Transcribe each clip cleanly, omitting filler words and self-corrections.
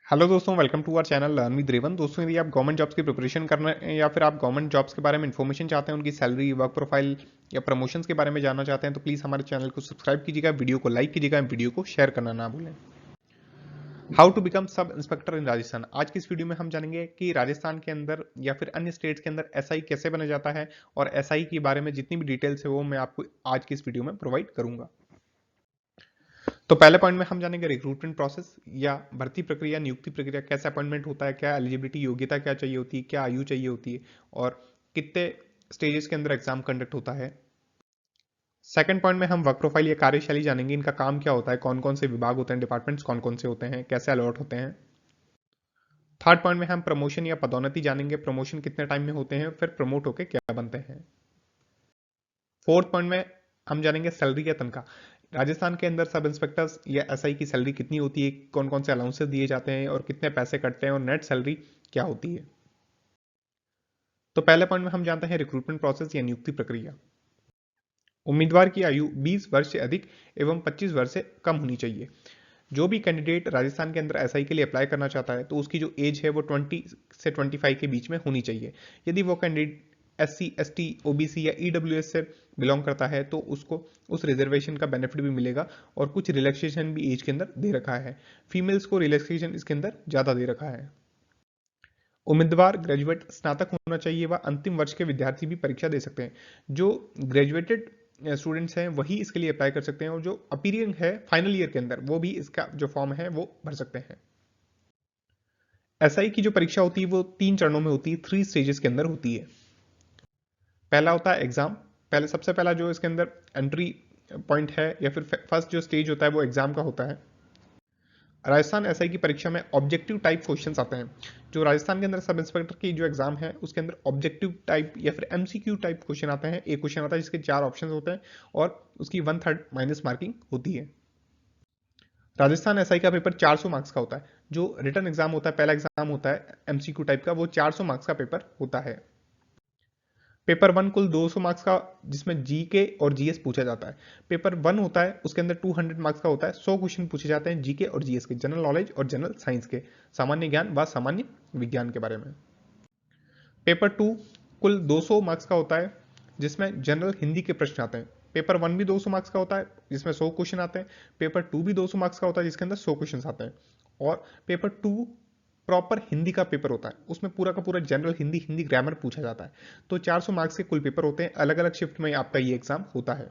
Hello दोस्तों, welcome to our channel learn with Revan. दोस्तों, यदि आप गवर्नमेंट जॉब्स की प्रिपरेशन करना है या फिर आप गवर्नमेंट जॉब्स के बारे में इन्फॉर्मेशन चाहते हैं, उनकी सैलरी, वर्क प्रोफाइल या प्रमोशंस के बारे में जानना चाहते हैं, तो प्लीज़ हमारे चैनल को सब्सक्राइब कीजिएगा, वीडियो को लाइक कीजिएगा, वीडियो को शेयर करना ना भूलें। How to become sub inspector in Rajasthan. आज की इस वीडियो में हम जानेंगे कि राजस्थान के अंदर या फिर अन्य स्टेट्स के अंदर एसआई कैसे बना जाता है, और एसआई के बारे में जितनी भी डिटेल्स है वो मैं आपको आज की इस वीडियो में प्रोवाइड करूंगा। तो पहले पॉइंट में हम जानेंगे रिक्रूटमेंट प्रोसेस या भर्ती प्रक्रिया, नियुक्ति प्रक्रिया, कैसे अपॉइंटमेंट होता है, क्या एलिजिबिलिटी, योग्यता क्या चाहिए होती है, क्या आयु चाहिए होती है, और कितने स्टेजेस के अंदर एग्जाम कंडक्ट होता है। सेकंड पॉइंट में हम वर्क प्रोफाइल या कार्यशैली जानेंगे, इनका काम क्या होता है, कौन कौन से विभाग होते हैं, डिपार्टमेंट्स कौन कौन से होते हैं, कैसे अलॉट होते हैं। थर्ड पॉइंट में हम प्रमोशन या पदोन्नति जानेंगे, प्रमोशन कितने टाइम में होते हैं, फिर प्रमोट होकर क्या बनते हैं। फोर्थ पॉइंट में हम जानेंगे सैलरी या तनख्वाह। राजस्थान के अंदर सब इंस्पेक्टर्स या एसआई की सैलरी कितनी होती है, कौन कौन से अलाउंसेस दिए जाते हैं और कितने पैसे कटते हैं, और नेट सैलरी क्या होती है। तो पहले पॉइंट में हम जानते हैं रिक्रूटमेंट प्रोसेस या नियुक्ति प्रक्रिया। उम्मीदवार की आयु 20 वर्ष से अधिक एवं 25 वर्ष से कम होनी चाहिए। जो भी कैंडिडेट राजस्थान के अंदर एसआई के लिए अप्लाई करना चाहता है, तो उसकी जो एज है वो 20 से 25 के बीच में होनी चाहिए। यदि वो कैंडिडेट SC ST OBC या EWS से बिलोंग करता है, तो उसको उस रिजर्वेशन का बेनिफिट भी मिलेगा, और कुछ रिलैक्सेशन भी एज के अंदर दे रखा है। फीमेल्स को रिलैक्सेशन इसके अंदर ज़्यादा दे रखा है। उम्मीदवार ग्रेजुएट स्नातक होना चाहिए, व अंतिम वर्ष के विद्यार्थी भी परीक्षा दे सकते हैं। जो ग्रेजुएटेड स्टूडेंट्स हैं वही इसके लिए अप्लाई कर सकते हैं, और जो अपीयरिंग है फाइनल ईयर के अंदर वो भी इसका जो फॉर्म है वो भर सकते हैं। एसआई की जो परीक्षा होती है वो 3 चरणों में होती है, 3 स्टेजेस के अंदर होती है। पहला होता है एग्जाम। पहले सबसे पहला जो इसके अंदर एंट्री पॉइंट है या फिर फर्स्ट जो स्टेज होता है वो एग्जाम का होता है। राजस्थान एसआई की परीक्षा में ऑब्जेक्टिव टाइप क्वेश्चंस आते हैं। जो राजस्थान के अंदर सब इंस्पेक्टर की जो एग्जाम है उसके अंदर ऑब्जेक्टिव टाइप या फिर एमसीक्यू टाइप क्वेश्चन आते हैं। एक क्वेश्चन आता है जिसके 4 ऑप्शन होते हैं, और उसकी 1/3 माइनस मार्किंग होती है। राजस्थान एसआई का पेपर 400 मार्क्स का होता है। जो रिटर्न एग्जाम होता है, पहला एग्जाम होता है एमसीक्यू टाइप का, वो 400 मार्क्स का पेपर होता है। पेपर वन कुल 200 मार्क्स का, जिसमें जीके और जीएस पूछा जाता है। पेपर वन होता है उसके अंदर 200 मार्क्स का होता है। 100 क्वेश्चन पूछे जाते हैं जीके और जीएस के, जनरल नॉलेज और जनरल साइंस के, सामान्य ज्ञान व सामान्य विज्ञान के बारे में। पेपर टू कुल 200 मार्क्स का होता है, जिसमें जनरल हिंदी के प्रश्न आते हैं। पेपर वन भी 200 मार्क्स का होता है, जिसमें 100 क्वेश्चन आते हैं। पेपर टू भी 200 मार्क्स का होता है, जिसके अंदर 100 क्वेश्चन आते हैं। और पेपर टू प्रॉपर हिंदी का पेपर होता है, उसमें पूरा का पूरा जनरल हिंदी, हिंदी ग्रामर पूछा जाता है। तो 400 मार्क्स के कुल पेपर होते हैं, अलग अलग शिफ्ट में आपका ये एग्जाम होता है।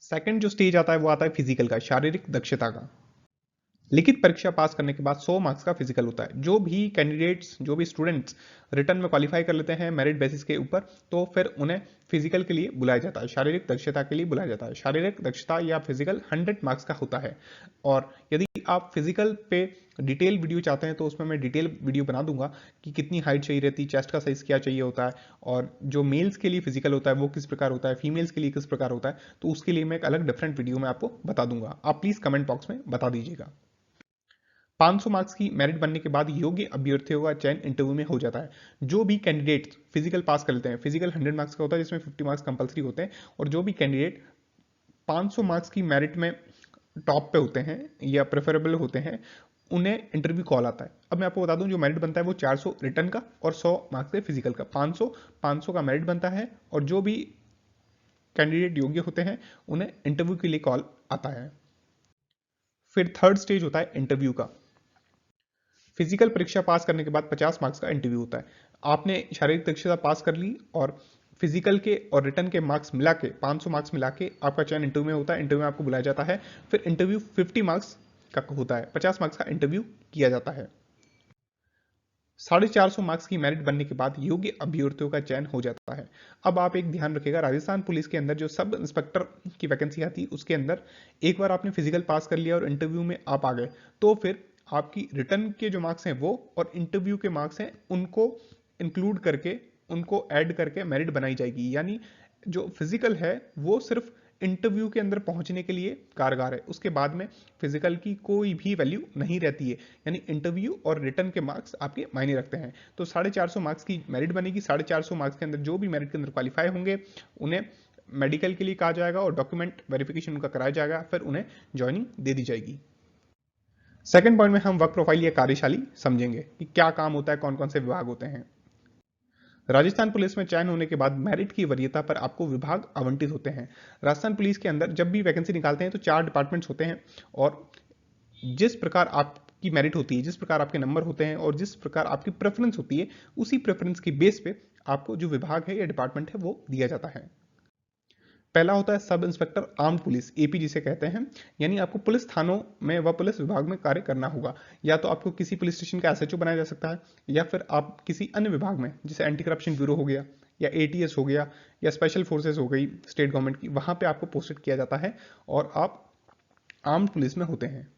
सेकंड जो स्टेज आता है वो आता है फिजिकल का, शारीरिक दक्षता का। लिखित परीक्षा पास करने के बाद 100 मार्क्स का फिजिकल होता है। जो भी कैंडिडेट्स, जो भी स्टूडेंट्स रिटर्न में क्वालिफाई कर लेते हैं मेरिट बेसिस के ऊपर, तो फिर उन्हें फिजिकल के लिए बुलाया जाता है, शारीरिक दक्षता के लिए बुलाया जाता है। शारीरिक दक्षता या फिजिकल 100 मार्क्स का होता है। और यदि आप फिजिकल पे डिटेल वीडियो चाहते हैं तो उसमें मैं डिटेल वीडियो बना दूंगा कि कितनी हाइट चाहिए रहती है, चेस्ट का साइज क्या चाहिए होता है, और जो मेल्स के लिए फिजिकल होता है वो किस प्रकार होता है, फीमेल्स के लिए किस प्रकार होता है। तो उसके लिए मैं एक अलग डिफरेंट वीडियो में आपको बता दूंगा, आप प्लीज कमेंट बॉक्स में बता दीजिएगा। 500 मार्क्स की मेरिट बनने के बाद योग्य अभ्यर्थियों का चयन इंटरव्यू में हो जाता है। जो भी कैंडिडेट फिजिकल पास कर लेते हैं, फिजिकल 100 मार्क्स का होता है, जिसमें 50 मार्क्स कंपलसरी होते हैं, और जो भी कैंडिडेट 500 मार्क्स की मेरिट में टॉप पे होते हैं या प्रेफरेबल होते हैं, उन्हें इंटरव्यू कॉल आता है। अब मैं आपको बता दूं, जो मेरिट बनता है वो 400 रिटर्न का और 100 मार्क्स के फिजिकल का, 500 का मेरिट बनता है, और जो भी कैंडिडेट योग्य होते हैं उन्हें इंटरव्यू के लिए कॉल आता है। फिर थर्ड स्टेज होता है इंटरव्यू का। फिजिकल परीक्षा पास करने के बाद 50 मार्क्स का इंटरव्यू होता है। आपने शारीरिक दक्षता पास कर ली, और फिजिकल के और रिटर्न के मार्क्स मिला के 500 मार्क्स मिला के आपका चयन इंटरव्यू में होता है। इंटरव्यू में आपको बुलाया जाता है। फिर इंटरव्यू 50 मार्क्स का होता है, 50 मार्क्स का इंटरव्यू किया जाता है। 450 मार्क्स की मेरिट बनने के बाद योग्य अभ्यर्थियों का चयन हो जाता है। अब आप एक ध्यान रखिएगा, राजस्थान पुलिस के अंदर जो सब इंस्पेक्टर की वैकेंसी आती है उसके अंदर एक बार आपने फिजिकल पास कर लिया और इंटरव्यू में आप आ गए, तो फिर आपकी रिटर्न के जो मार्क्स हैं वो और इंटरव्यू के मार्क्स हैं उनको इंक्लूड करके, उनको ऐड करके मेरिट बनाई जाएगी। यानी जो फिजिकल है वो सिर्फ इंटरव्यू के अंदर पहुंचने के लिए कारगर है, उसके बाद में फिजिकल की कोई भी वैल्यू नहीं रहती है। यानी इंटरव्यू और रिटर्न के मार्क्स आपके मायने रखते हैं। तो 450 मार्क्स की मेरिट बनेगी। 450 मार्क्स के अंदर जो भी मेरिट के अंदर क्वालिफाई होंगे उन्हें मेडिकल के लिए कहा जाएगा और डॉक्यूमेंट वेरिफिकेशन उनका कराया जाएगा, फिर उन्हें ज्वाइनिंग दे दी जाएगी। सेकंड पॉइंट में हम वर्क प्रोफाइल या कार्यशैली समझेंगे कि क्या काम होता है, कौन कौन से विभाग होते हैं। राजस्थान पुलिस में चयन होने के बाद मेरिट की वरीयता पर आपको विभाग आवंटित होते हैं। राजस्थान पुलिस के अंदर जब भी वैकेंसी निकालते हैं तो 4 डिपार्टमेंट्स होते हैं और जिस प्रकार आपकी मेरिट होती है, जिस प्रकार आपके नंबर होते हैं और जिस प्रकार आपकी प्रेफरेंस होती है, उसी प्रेफरेंस की बेस पे आपको जो विभाग है या डिपार्टमेंट है वो दिया जाता है। पहला होता है sub inspector armed police, AP जिसे कहते हैं, यानी आपको पुलिस थानों में व पुलिस विभाग में कार्य करना होगा। या तो आपको किसी पुलिस स्टेशन का एसएचओ बनाया जा सकता है या फिर आप किसी अन्य विभाग में, जैसे एंटी करप्शन ब्यूरो हो गया या एटीएस हो गया या स्पेशल फोर्सेस हो गई स्टेट गवर्नमेंट की, वहां पे आपको पोस्टेड किया जाता है और आप आर्म्ड पुलिस में होते हैं।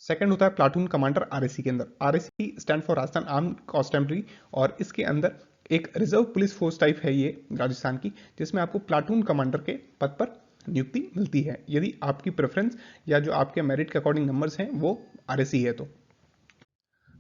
सेकंड होता है प्लाटून कमांडर आरएसी के अंदर। RAC stand for Rajasthan armed constabulary, और इसके अंदर एक रिजर्व पुलिस फोर्स टाइप है ये राजस्थान की, जिसमें आपको प्लाटून कमांडर के पद पर नियुक्ति मिलती है यदि आपकी प्रेफरेंस या जो आपके मेरिट के अकॉर्डिंग नंबर्स हैं वो आरएसी है तो।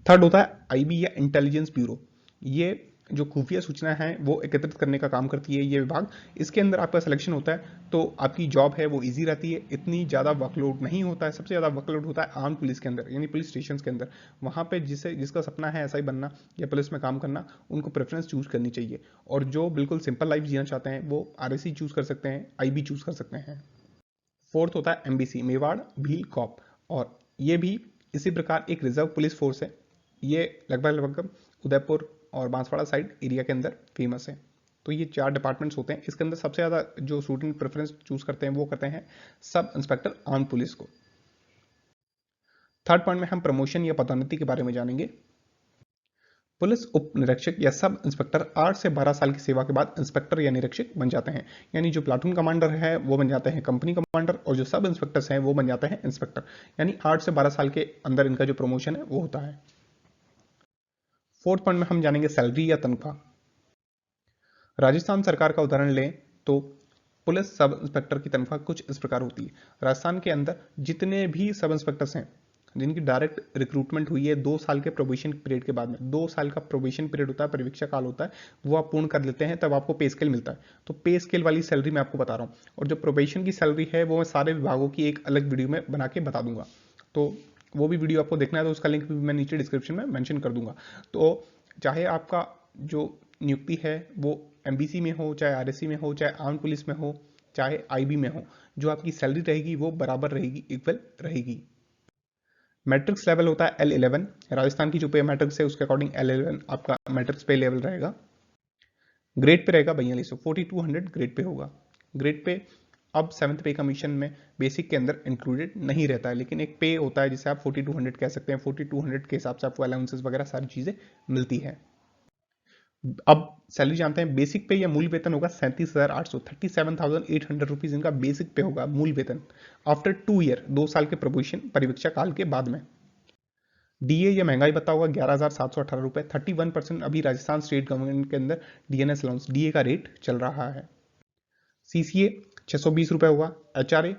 थर्ड होता है आईबी या इंटेलिजेंस ब्यूरो। ये जो खुफिया सूचना है वो एकत्रित करने का काम करती है ये विभाग। इसके अंदर आपका सिलेक्शन होता है तो आपकी जॉब है वो इजी रहती है, इतनी ज़्यादा वर्कलोड नहीं होता है। सबसे ज़्यादा वर्कलोड होता है आर्म पुलिस के अंदर, यानी पुलिस स्टेशन के अंदर। वहाँ पे जिसका सपना है एसआई बनना या पुलिस में काम करना, उनको प्रेफरेंस चूज करनी चाहिए। और जो बिल्कुल सिंपल लाइफ जीना चाहते हैं वो आरएसी चूज कर सकते हैं, आईबी चूज कर सकते हैं। फोर्थ होता है एमबीसी, मेवाड़ भील कॉप, और ये भी इसी प्रकार एक रिजर्व पुलिस फोर्स है। ये लगभग उदयपुर और बांसवाड़ा साइड एरिया के अंदर फेमस है। तो ये 4 डिपार्टमेंट्स होते हैं। इसके अंदर सबसे ज़्यादा जो स्टूडेंट प्रेफरेंस चूज करते हैं वो करते हैं सब इंस्पेक्टर आर्म्ड पुलिस को। थर्ड पॉइंट में हम प्रमोशन या पदोन्नति के बारे में जानेंगे। पुलिस उप निरीक्षक या सब इंस्पेक्टर 8 से 12 साल की सेवा के बाद इंस्पेक्टर या निरीक्षक बन जाते हैं। यानी जो प्लाटून कमांडर है वो बन जाते हैं कंपनी कमांडर, और जो सब इंस्पेक्टर्स हैं वो बन जाते हैं इंस्पेक्टर। यानी 8 से 12 साल के अंदर इनका जो प्रमोशन है वो होता है। फोर्थ पॉइंट में हम जानेंगे सैलरी या तनख्वाह। राजस्थान सरकार का उदाहरण लें तो पुलिस सब इंस्पेक्टर की तनख्वाह कुछ इस प्रकार होती है। राजस्थान के अंदर जितने भी सब इंस्पेक्टर्स हैं जिनकी डायरेक्ट रिक्रूटमेंट हुई है 2 साल के प्रोबेशन पीरियड के बाद में, 2 साल का प्रोबेशन पीरियड होता है, परीक्षा काल होता है, वो आप पूर्ण कर लेते हैं तब आपको पे स्केल मिलता है। तो पे स्केल वाली सैलरी मैं आपको बता रहा हूँ, और जो प्रोबेशन की सैलरी है वो मैं सारे विभागों की एक अलग वीडियो में बना के बता दूंगा। तो वो भी वीडियो आपको देखना है तो उसका लिंक भी मैं नीचे डिस्क्रिप्शन में मेंशन कर दूंगा। तो चाहे आपका जो नियुक्ति है वो एमबीसी में हो, चाहे आरएससी में हो, चाहे आर्म्ड पुलिस में हो, चाहे आईबी में हो, जो आपकी सैलरी रहेगी वो बराबर रहेगी, इक्वल रहेगी। मैट्रिक्स लेवल होता है L11। राजस्थान की जो पे मैट्रिक्स है उसके अकॉर्डिंग L11 आपका मैट्रिक्स पे लेवल रहेगा। ग्रेड पे रहेगा 4200, 4200 ग्रेड पे होगा। ग्रेड पे अब 7th पे कमीशन में बेसिक के अंदर इंक्लूडेड नहीं रहता है, लेकिन एक पे होता है जिसे आप 4200 कह सकते हैं। 4200 के हिसाब से आपको अलाउंसेस वगैरह सारी चीजें मिलती है। अब सैलरी जानते हैं। बेसिक पे या मूल वेतन होगा 37,800, 37,800 रुपीज इनका बेसिक पे होगा, मूल वेतन। आफ्टर 2 ईयर, 2 साल के प्रमोशन परीक्षा काल के बाद में। डीए या महंगाई भत्ता होगा 11,718 रुपए, 31% अभी राजस्थान स्टेट गवर्नमेंट के अंदर डीएनएस अलाउंस डीए का रेट चल रहा है। सीसीए 620 रुपए होगा। एचआरए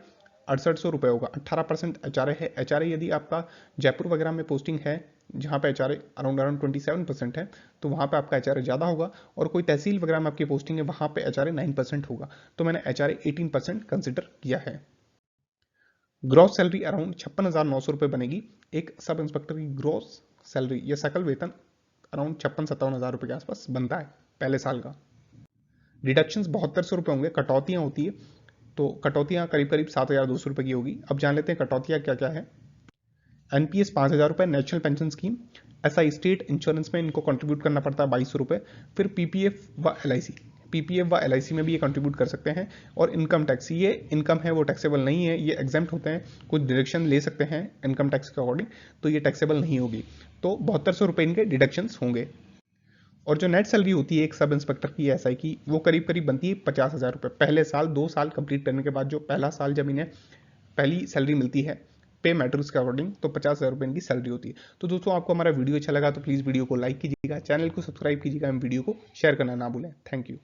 6800 रुपए होगा, 18% एचआरए है। एचआरए यदि आपका जयपुर वगैरह में पोस्टिंग है जहां पे एचआरए अराउंड 27% है तो वहां पे आपका एचआरए ज्यादा होगा, और कोई तहसील वगैरह में आपकी पोस्टिंग है वहां पे एचआरए 9% होगा, तो मैंने एचआरए 18% कंसिडर किया है। ग्रॉस सैलरी अराउंड 56,900 रुपए बनेगी। एक सब इंस्पेक्टर की ग्रॉस सैलरी या सकल वेतन अराउंड 56-57 हजार रुपए के आसपास बनता है पहले साल का। डिडक्शंस 7200 रुपए होंगे। कटौतियां होती है तो कटौतियां करीब करीब 7,200 रुपए की होगी। अब जान लेते हैं कटौतियां क्या क्या है। एनपीएस 5,000 रुपए, national pension scheme, SI state insurance में इनको कंट्रीब्यूट करना पड़ता है 2200 रुपए। फिर पीपीएफ व एलआईसी, पीपीएफ व एलआईसी में भी ये कंट्रीब्यूट कर सकते हैं। और इनकम टैक्स, ये इनकम है वो टैक्सेबल नहीं है, ये एग्जेम्प्ट होते हैं, कुछ डिडक्शन ले सकते हैं इनकम टैक्स के अकॉर्डिंग, तो ये टैक्सेबल नहीं होगी। तो 7200 रुपए इनके डिडक्शंस होंगे। और जो नेट सैलरी होती है एक सब इंस्पेक्टर की एसआई की, वो करीब करीब बनती है 50,000 रुपए पहले साल। 2 साल कंप्लीट करने के बाद जो पहला साल जब इन्हें पहली सैलरी मिलती है पे मैट्रिक्स के अकॉर्डिंग, तो 50,000 रुपए इनकी सैलरी होती है। तो दोस्तों आपको हमारा वीडियो अच्छा लगा तो प्लीज़ वीडियो को लाइक कीजिएगा, चैनल को सब्सक्राइब कीजिएगा, वीडियो को शेयर करना ना भूलें। Thank you.